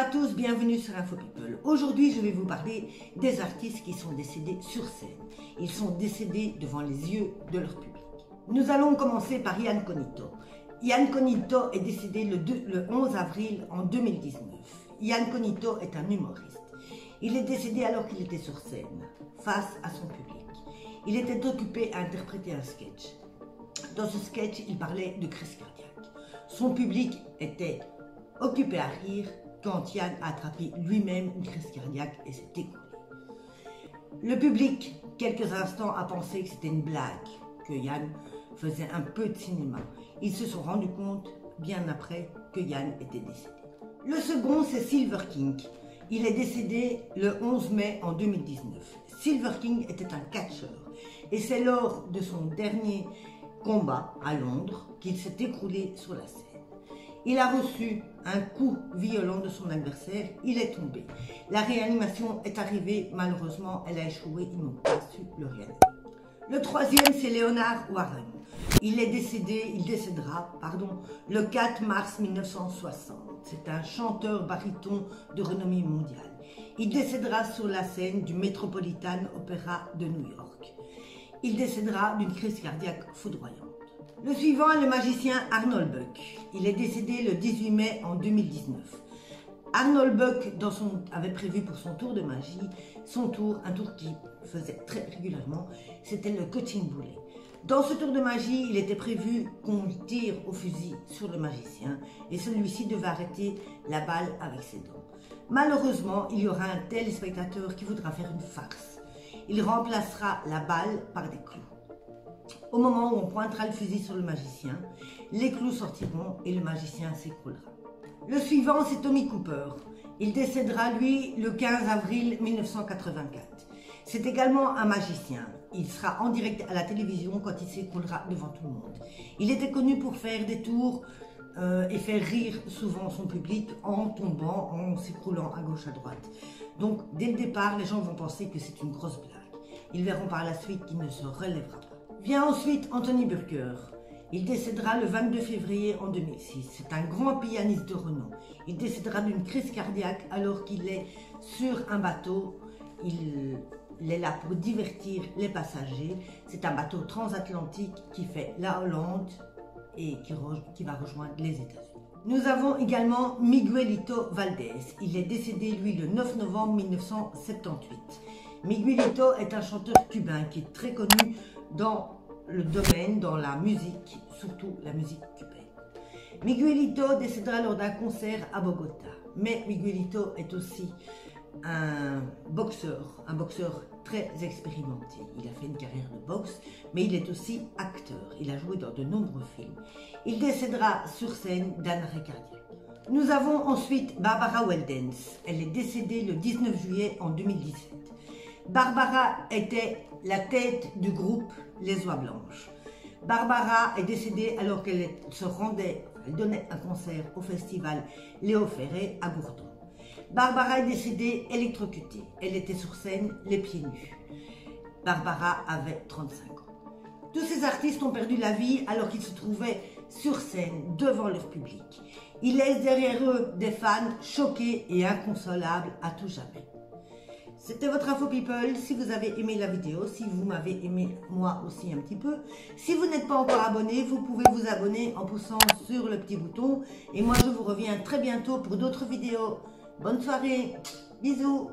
à tous, bienvenue sur Info People. Aujourd'hui, je vais vous parler des artistes qui sont décédés sur scène. Ils sont décédés devant les yeux de leur public. Nous allons commencer par Ian Cognito. Ian Cognito est décédé le 11 avril en 2019. Ian Cognito est un humoriste. Il est décédé alors qu'il était sur scène, face à son public. Il était occupé à interpréter un sketch. Dans ce sketch, il parlait de crise cardiaque. Son public était occupé à rire quand Ian a attrapé lui-même une crise cardiaque et s'est écoulé. Le public, quelques instants, a pensé que c'était une blague, que Ian faisait un peu de cinéma. Ils se sont rendus compte, bien après, que Ian était décédé. Le second, c'est Silver King. Il est décédé le 11 mai en 2019. Silver King était un catcheur et c'est lors de son dernier combat à Londres qu'il s'est écroulé sur la scène. Il a reçu un coup violent de son adversaire, il est tombé. La réanimation est arrivée, malheureusement elle a échoué, ils n'ont pas su le réanimer. Le troisième, c'est Leonard Warren. Il décédera le 4 mars 1960. C'est un chanteur baryton de renommée mondiale. Il décédera sur la scène du Metropolitan Opera de New York. Il décédera d'une crise cardiaque foudroyante. Le suivant est le magicien Arnold Buck. Il est décédé le 18 mai en 2019. Arnold Buck avait prévu pour son tour de magie, un tour qu'il faisait très régulièrement, c'était le coaching boulet. Dans ce tour de magie, il était prévu qu'on tire au fusil sur le magicien et celui-ci devait arrêter la balle avec ses dents. Malheureusement, il y aura un téléspectateur qui voudra faire une farce. Il remplacera la balle par des clous. Au moment où on pointera le fusil sur le magicien, les clous sortiront et le magicien s'écroulera. Le suivant, c'est Tommy Cooper. Il décédera, lui, le 15 avril 1984. C'est également un magicien. Il sera en direct à la télévision quand il s'écroulera devant tout le monde. Il était connu pour faire des tours et faire rire souvent son public en tombant, en s'écroulant à gauche, à droite. Donc, dès le départ, les gens vont penser que c'est une grosse blague. Ils verront par la suite qu'il ne se relèvera pas. Vient ensuite Anthony Burker. Il décédera le 22 février en 2006. C'est un grand pianiste de renom. Il décédera d'une crise cardiaque alors qu'il est sur un bateau. Il est là pour divertir les passagers. C'est un bateau transatlantique qui fait la Hollande et qui va rejoindre les États-Unis. Nous avons également Miguelito Valdés. Il est décédé, lui, le 9 novembre 1978. Miguelito est un chanteur cubain qui est très connu dans le domaine, dans la musique, surtout la musique cubaine. Miguelito décédera lors d'un concert à Bogota. Mais Miguelito est aussi un boxeur très expérimenté. Il a fait une carrière de boxe, mais il est aussi acteur. Il a joué dans de nombreux films. Il décédera sur scène d'un arrêt cardiaque. Nous avons ensuite Barbara Weldens. Elle est décédée le 19 juillet en 2017. Barbara était la tête du groupe Les Oies Blanches. Barbara est décédée alors qu'elle donnait un concert au festival Léo Ferré à Gourdon. Barbara est décédée électrocutée. Elle était sur scène, les pieds nus. Barbara avait 35 ans. Tous ces artistes ont perdu la vie alors qu'ils se trouvaient sur scène devant leur public. Ils laissent derrière eux des fans choqués et inconsolables à tout jamais. C'était votre Info People. Si vous avez aimé la vidéo, si vous m'avez aimé moi aussi un petit peu, si vous n'êtes pas encore abonné, vous pouvez vous abonner en poussant sur le petit bouton. Et moi, je vous reviens très bientôt pour d'autres vidéos. Bonne soirée, bisous.